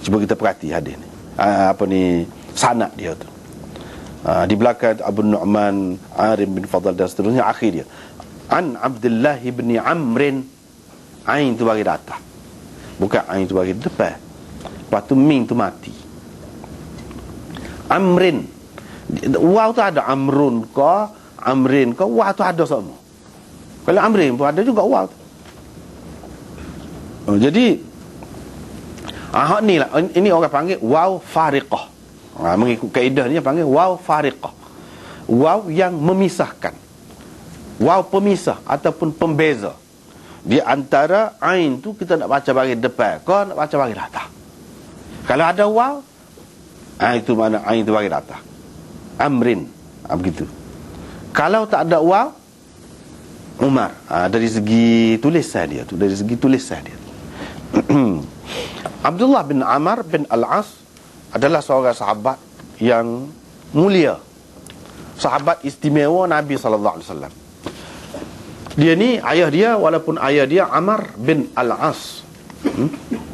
Cuba kita perhati hadis ni. Sanad dia tu. Di belakang Abu Nu'man, Arim bin Fadl dan seterusnya, akhir dia an Abdullah bin Amrin. Ain tu bagi datang, bukan ain tu bagi depan. Lepas tu min tu mati. Amrin, waw tu ada amrun ke amrin ke, waw tu ada semua. Kalau amrin pun ada juga waw tu. Jadi hak ni lah, ini orang panggil waw fariqah. Mengikut kaedah ni panggil waw fariqah. Waw yang memisahkan, waw pemisah ataupun pembeza di antara ain tu. Kita nak baca bagi depan ke nak baca bagi datang. Kalau ada waw, itu mana ain tu bagi datang, amrin, begitu. Kalau tak ada waw, Umar. Dari segi tulisan dia tu, dari segi tulisan dia. Abdullah bin Amr bin Al-As adalah seorang sahabat yang mulia, sahabat istimewa Nabi SAW. Dia ni, ayah dia, walaupun ayah dia Amr bin Al-As,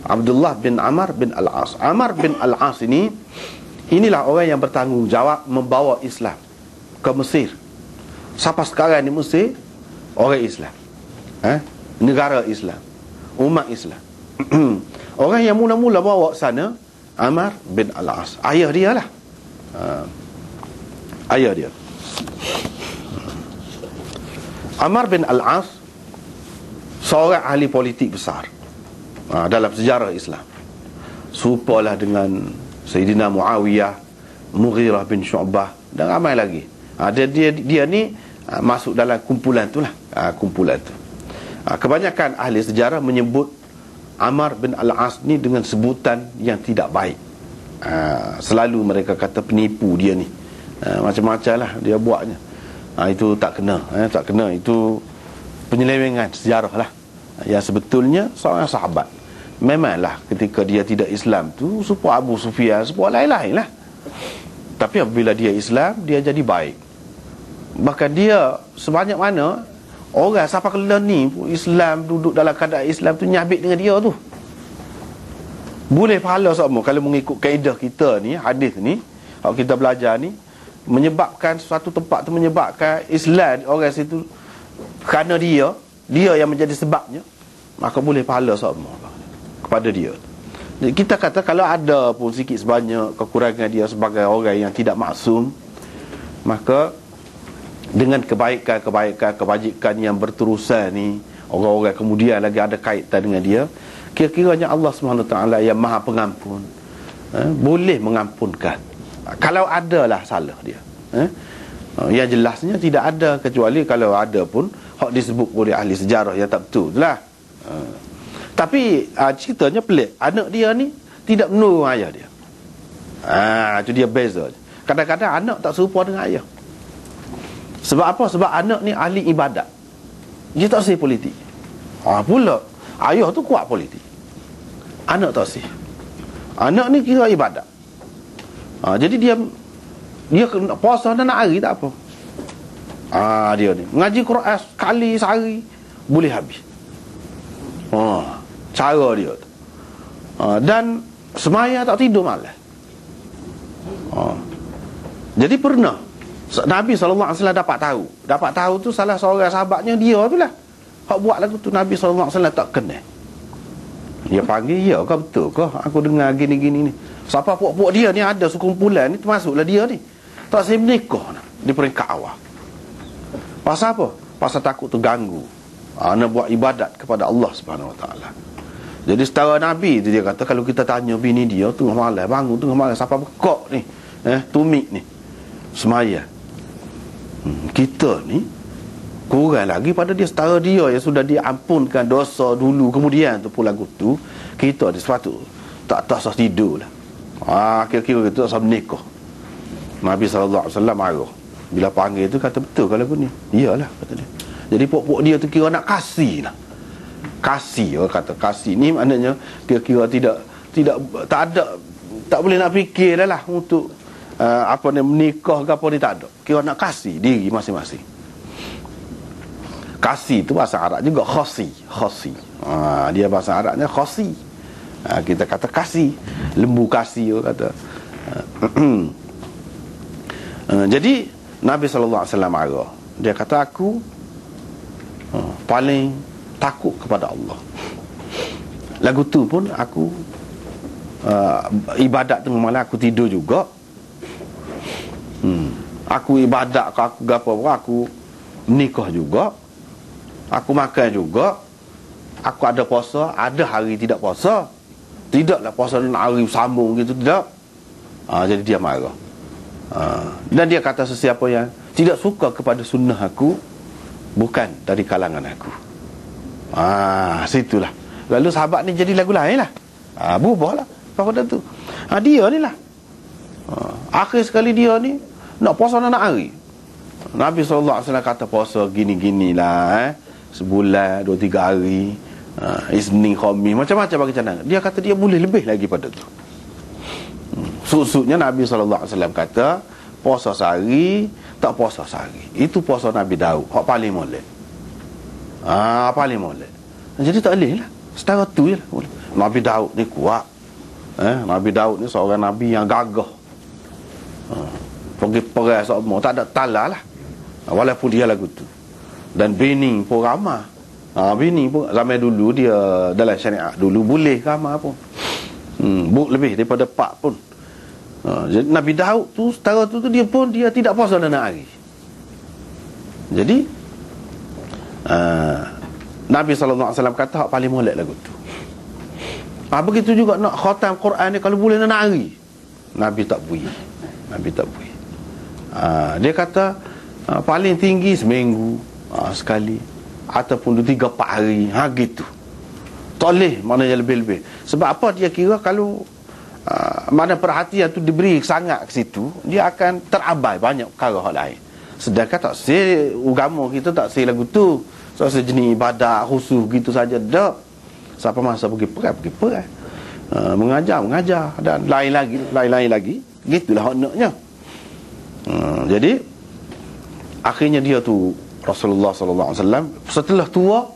Abdullah bin Amr bin Al-As. Amr bin Al-As inilah orang yang bertanggungjawab membawa Islam ke Mesir. Sampai sekarang di Mesir, orang Islam, negara Islam, umat Islam. Orang yang mula-mula bawa sana Amr bin Al-As, ayah dia lah. Ayah dia Amr bin Al-As seorang ahli politik besar dalam sejarah Islam. Serupalah dengan Sayyidina Muawiyah, Mughirah bin Syu'bah dan ramai lagi. Dia ni masuk dalam kumpulan tu lah. Kumpulan tu. Kebanyakan ahli sejarah menyebut Amr bin Al-As ni dengan sebutan yang tidak baik. Selalu mereka kata penipu dia ni. Macam-macam lah dia buatnya. Itu tak kena. Tak kena. Itu penyelewengan sejarah lah. Yang sebetulnya seorang sahabat. Memanglah ketika dia tidak Islam tu, supaya Abu Sufyan, supaya lain-lain lah. Tapi apabila dia Islam, dia jadi baik. Bahkan dia sebanyak mana orang siapa kena ni Islam, duduk dalam keadaan Islam tu, nyabit dengan dia tu, boleh pahala semua. Kalau mengikut kaedah kita ni, hadis ni, kalau kita belajar ni, menyebabkan suatu tempat tu, menyebabkan Islam orang situ kerana dia yang menjadi sebabnya, maka boleh pahala semua kepada dia. Jadi kita kata kalau ada pun sikit sebanyak kekurangan dia sebagai orang yang tidak maksum, maka dengan kebaikan, kebajikan yang berterusan ni, orang-orang kemudian lagi ada kaitan dengan dia, kira-kiranya Allah SWT yang maha pengampun, boleh mengampunkan kalau adalah salah dia. Yang jelasnya tidak ada, kecuali kalau ada pun hak disebut oleh ahli sejarah yang tak betul lah. Tapi ceritanya pelik. Anak dia ni tidak menurut ayah dia. Itu dia beza. Kadang-kadang anak tak serupa dengan ayah. Sebab apa? Sebab anak ni ahli ibadat, dia tak sih politik. Pula ayah tu kuat politik, anak tak sih. Anak ni kira ibadat. Jadi dia kena puasa dan nak hari tak apa. Dia ni ngaji Quran sekali sehari boleh habis. Cara dia tu. Dan semaya tak tidur malam. Jadi pernah Nabi SAW dapat tahu tu salah seorang sahabatnya dia tu lah hak buat lagu tu. Nabi SAW tak kenal. Dia panggil, ya kau betul ke aku dengar gini-gini ni? Siapa puak-puak dia ni ada sekumpulan ni, termasuklah dia ni, tak saya menikah di peringkat awal. Pasal apa? Pasal takut terganggu nak buat ibadat kepada Allah SWT. Jadi setara Nabi tu dia kata, kalau kita tanya bini dia tengah malam, bangun tengah malam, siapa bekok ni, tumik ni semaya, kita ni kurang lagi pada dia. Setara dia yang sudah diampunkan dosa dulu, kemudian tu pula tu kita di sepatu tak sah tidur lah. Kira-kira itu tak sah menikah. Nabi SAW marah bila panggil tu, kata betul kalau aku ni. Iyalah, kata dia. Jadi pok-pok dia tu kira nak kasih lah. Kasih, orang kata kasih ni maknanya kira-kira tak boleh nak fikir dah lah untuk menikah ke apa ni, tak ada. Kira nak kasih diri masing-masing. Kasih tu bahasa Arab juga khasi. Dia bahasa Arabnya khasi. Kita kata kasih, lembu kasih kata. Jadi Nabi SAW marah. Dia kata aku paling takut kepada Allah. Lagu tu pun aku ibadat tu malam aku tidur juga. Aku ibadat, aku gapo, aku nikah juga, aku makan juga, aku ada puasa, ada hari tidak puasa. Tidaklah puasa hari sambung gitu, tidak. Jadi dia marah. Dan dia kata sesiapa yang tidak suka kepada sunnah aku bukan dari kalangan aku. Situlah. Lalu sahabat ni jadi lagu lain lah. Berubah lah pada tu. Dia ni lah. Akhir sekali dia ni nak puasa nak hari. Nabi SAW kata puasa gini-gini lah, sebulan 2-3 hari, Isnin Khamis, macam-macam bagi cadang. Dia kata dia boleh lebih lagi pada tu. Susuknya Nabi SAW kata puasa sehari, tak puasa sehari. Itu puasa Nabi Daud, hak paling molek. Paling molek. Jadi tak boleh lah. Setara tu je lah. Nabi Daud ni kuat. Nabi Daud ni seorang Nabi yang gagah. Pergi perang semua, tak ada tala lah. Walaupun dia lagu tu. Dan bini pun ramah. Bini pun zaman dulu dia dalam syariat dulu boleh ramah pun. Lebih daripada pak pun. Jadi Nabi Daud tu setara tu dia pun dia tidak puasa dan hari. Jadi Nabi SAW kata hak paling molek lagu tu. Begitu juga nak khatam Quran ni kalau boleh nak hari. Nabi tak bui. Dia kata paling tinggi seminggu sekali, ataupun 3-4 hari, gitu. Tak boleh maknanya lebih-lebih. Sebab apa? Dia kira kalau mana perhatian tu diberi sangat ke situ, dia akan terabai banyak perkara hal lain. Sedangkan tak say agama kita tak say lagu tu. So sejenis ibadat khusus gitu saja dak. Siapa masa pergi perang, mengajar dan lain lagi. Gitulah honaknya. Jadi akhirnya dia tu Rasulullah SAW setelah tua,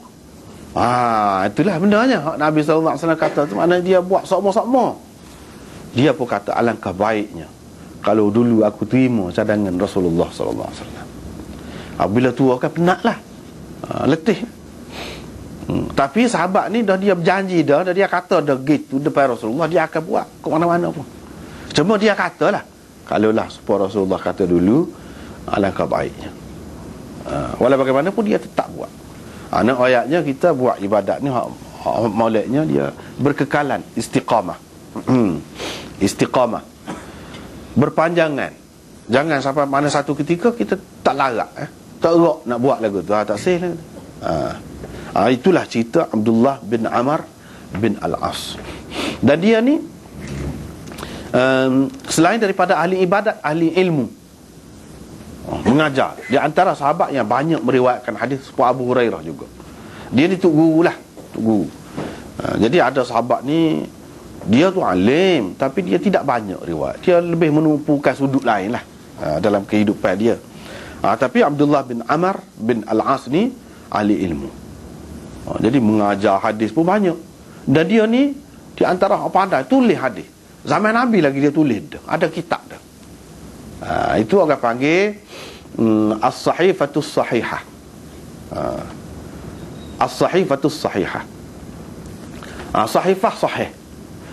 itulah bendanya Nabi SAW kata tu, maknanya dia buat sama-sama. Dia pun kata alangkah baiknya kalau dulu aku terima cadangan Rasulullah SAW. Bila tua kan penatlah, letih. Tapi sahabat ni dah dia berjanji dah dia kata dah gitu depan Rasulullah dia akan buat ke mana-mana pun. Cuma dia katalah kalaulah supaya Rasulullah kata dulu, alangkah baiknya. Walau bagaimanapun dia tetap buat. Nak ayatnya kita buat ibadat ni maulidnya dia berkekalan, istiqamah. Istiqamah, berpanjangan. Jangan sampai mana satu ketika kita tak larat, tak erak nak buat lagu tu, tak sah lagu tu. Itulah cerita Abdullah bin Amr bin Al-As. Dan dia ni selain daripada ahli ibadat, ahli ilmu, mengajar. Di antara sahabat yang banyak meriwayatkan hadis Abu Hurairah juga. Dia ni tok guru lah, tok guru. Jadi ada sahabat ni dia tu alim tapi dia tidak banyak riwayat. Dia lebih menumpukan sudut lain lah dalam kehidupan dia. Tapi Abdullah bin Amr bin Al-As ni ahli ilmu. Jadi mengajar hadis pun banyak. Dan dia ni di antara orang pandai tulis hadis. Zaman Nabi lagi dia tulis dah. Ada kitab dah. Itu orang panggil As-Sahifatus Sahihah. As-Sahifatus Sahihah. Sahifah sahih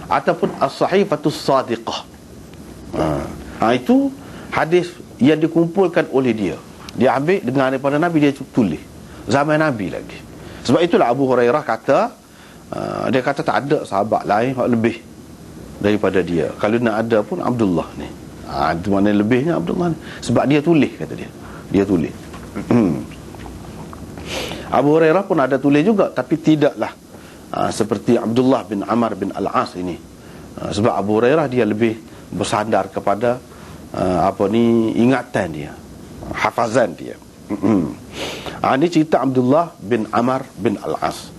ataupun As-Sahifatus Sadiqah. Itu hadis yang dikumpulkan oleh dia. Dia ambil dengar daripada Nabi, dia tulis zaman Nabi lagi. Sebab itulah Abu Hurairah kata, dia kata tak ada sahabat lain yang lebih daripada dia. Kalau nak ada pun Abdullah ni. Itu mana lebihnya Abdullah ni. Sebab dia tulis, kata dia. Dia tulis. Abu Hurairah pun ada tulis juga, tapi tidaklah seperti Abdullah bin Amr bin Al-As ini. Sebab Abu Hurairah dia lebih bersandar kepada ingatan dia, hafazan dia. Ini cerita Abdullah bin Amr bin Al-As.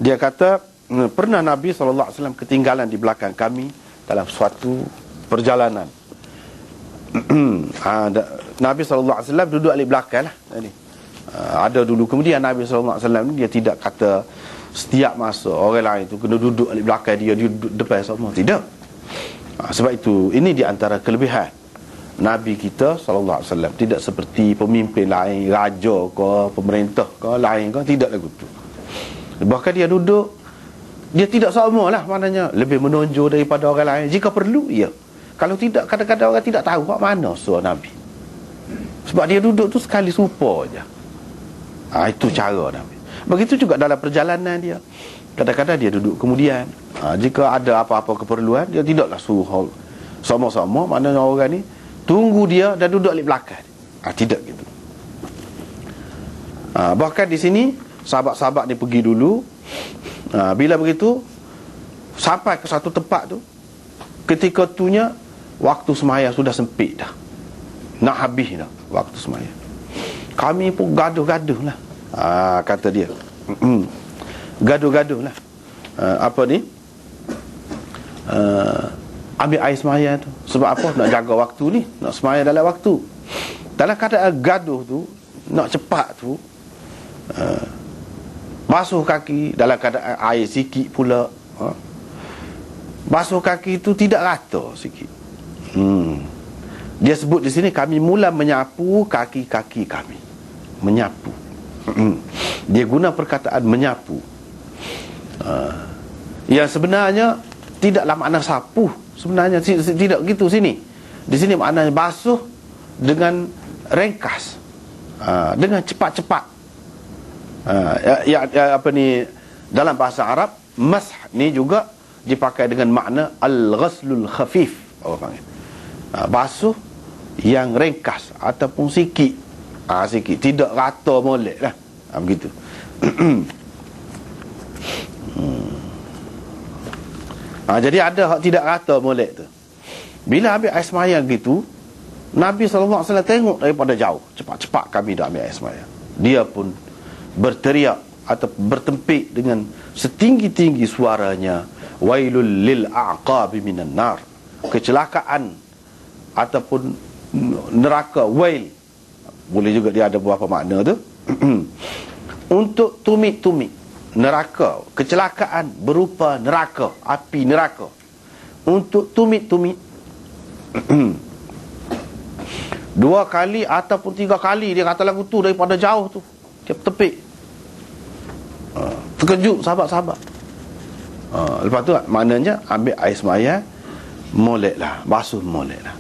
Dia kata pernah Nabi SAW ketinggalan di belakang kami dalam suatu perjalanan. Nabi SAW duduk di belakang lah. Ada dulu. Kemudian Nabi SAW ni dia tidak kata setiap masa orang lain tu kena duduk di belakang dia duduk depan semua. Tidak. Sebab itu ini di antara kelebihan Nabi kita sallallahu alaihi wasallam. Tidak seperti pemimpin lain, raja ke, pemerintah ke, lain ke, tidak lagu tu. Bahkan dia duduk, dia tidak sama lah, maknanya lebih menonjol daripada orang lain jika perlu, ya. Kalau tidak, kadang-kadang orang tidak tahu kat mana suara Nabi. Sebab dia duduk tu sekali serupa je. Itu cara Nabi. Begitu juga dalam perjalanan dia. Kadang-kadang dia duduk kemudian. Jika ada apa-apa keperluan, dia tidaklah suruh sama-sama, maknanya orang ni tunggu dia dan duduk di belakang. Tidak gitu. Bahkan di sini sahabat-sahabat ni pergi dulu. Bila begitu sampai ke satu tempat tu, ketika tunya waktu semaya sudah sempit dah, nak habis dah waktu semaya. Kami pun gaduh-gaduh lah, kata dia. Gaduh-gaduh lah. Apa ni, ambil air semaya tu. Sebab apa? Nak jaga waktu ni, nak semaya dalam waktu. Dalam keadaan gaduh tu, nak cepat tu, basuh kaki dalam keadaan air sikit pula. Basuh kaki itu tidak rata sikit. Dia sebut di sini, kami mula menyapu kaki-kaki kami. Menyapu. Dia guna perkataan menyapu. Yang sebenarnya tidaklah makna sapu. Sebenarnya tidak gitu sini. Di sini maknanya basuh dengan ringkas, dengan cepat-cepat. Apa ni, dalam bahasa Arab masah ni juga dipakai dengan makna al-ghaslul khafif, orang panggil. Basuh yang ringkas ataupun sikit. Sikit, tidak rata molek lah. Begitu. Jadi ada hak tidak rata molek tu. Bila ambil air sembahyang gitu, Nabi SAW tengok daripada jauh, cepat-cepat kami dah ambil air sembahyang. Dia pun berteriak atau bertempik dengan setinggi-tinggi suaranya, wailul lil a'qabi minan nar. Kecelakaan ataupun neraka, wail. Boleh juga dia ada beberapa makna tu. Untuk tumit-tumit neraka, kecelakaan berupa neraka, api neraka. Untuk tumit-tumit 2 kali ataupun 3 kali dia kata lagu tu daripada jauh tu. Dia tepik. Terkejut sahabat-sahabat. Lepas tu maknanya ambil air sembahyang, molek lah, basuh molek lah.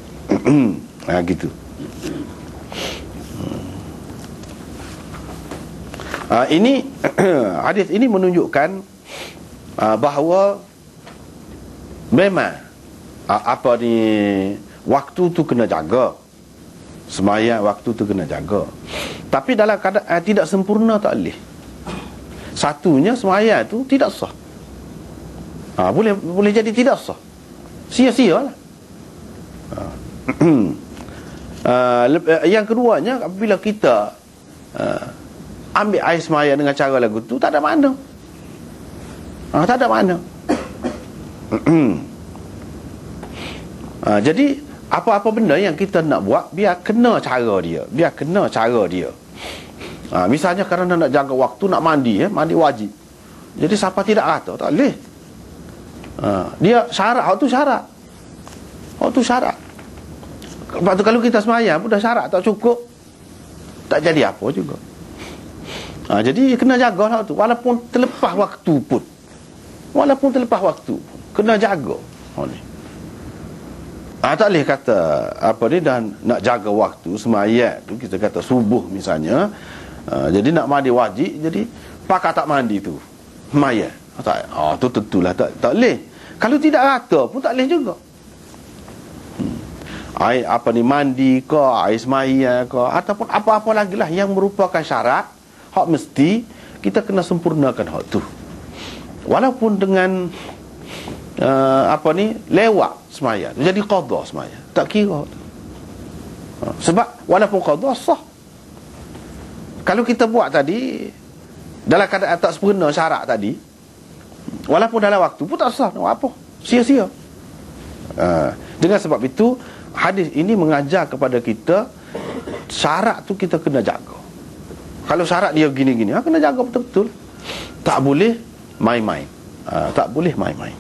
Gitu. Ini hadis ini menunjukkan bahawa memang apa ni, waktu tu kena jaga. Sembahyang waktu tu kena jaga. Tapi dalam keadaan tidak sempurna tak boleh. Satunya sembahyang tu tidak sah. Boleh jadi tidak sah. Sia-sia lah. Yang keduanya, apabila kita ambil air sembahyang dengan cara lagu tu, tak ada makna. Tak ada makna. Jadi apa-apa benda yang kita nak buat, biar kena cara dia. Biar kena cara dia. Misalnya kerana nak jaga waktu, nak mandi, mandi wajib. Jadi siapa tidak rata, tak boleh. Dia syarat, waktu syarat. Waktu syarat. Lepas tu kalau kita sembahyang pun dah syarat tak cukup, tak jadi apa juga. Jadi kena jagalah tu, walaupun terlepas waktu pun. Walaupun terlepas waktu pun kena jaga. Tak boleh kata apa ni, dan nak jaga waktu sembahyang tu, kita kata subuh misalnya, jadi nak mandi wajib, jadi pakai tak mandi tu sembahyang. Tu tentulah tak boleh. Kalau tidak rata pun tak boleh juga. Air apa ni, mandi ke, air sembahyang ke, ataupun apa-apa lagi lah yang merupakan syarat, hak mesti kita kena sempurnakan hak tu. Walaupun dengan apa ni, lewat sembahyang, jadi qadha sembahyang, tak kira. Sebab walaupun qadha sah. Kalau kita buat tadi dalam keadaan tak sempurna syarat tadi, walaupun dalam waktu pun tak sah, nak apa, sia-sia. Dengan sebab itu hadis ini mengajar kepada kita, syarat tu kita kena jaga. Kalau syarat dia gini-gini, kena jaga betul-betul. Tak boleh main-main. Tak boleh main-main.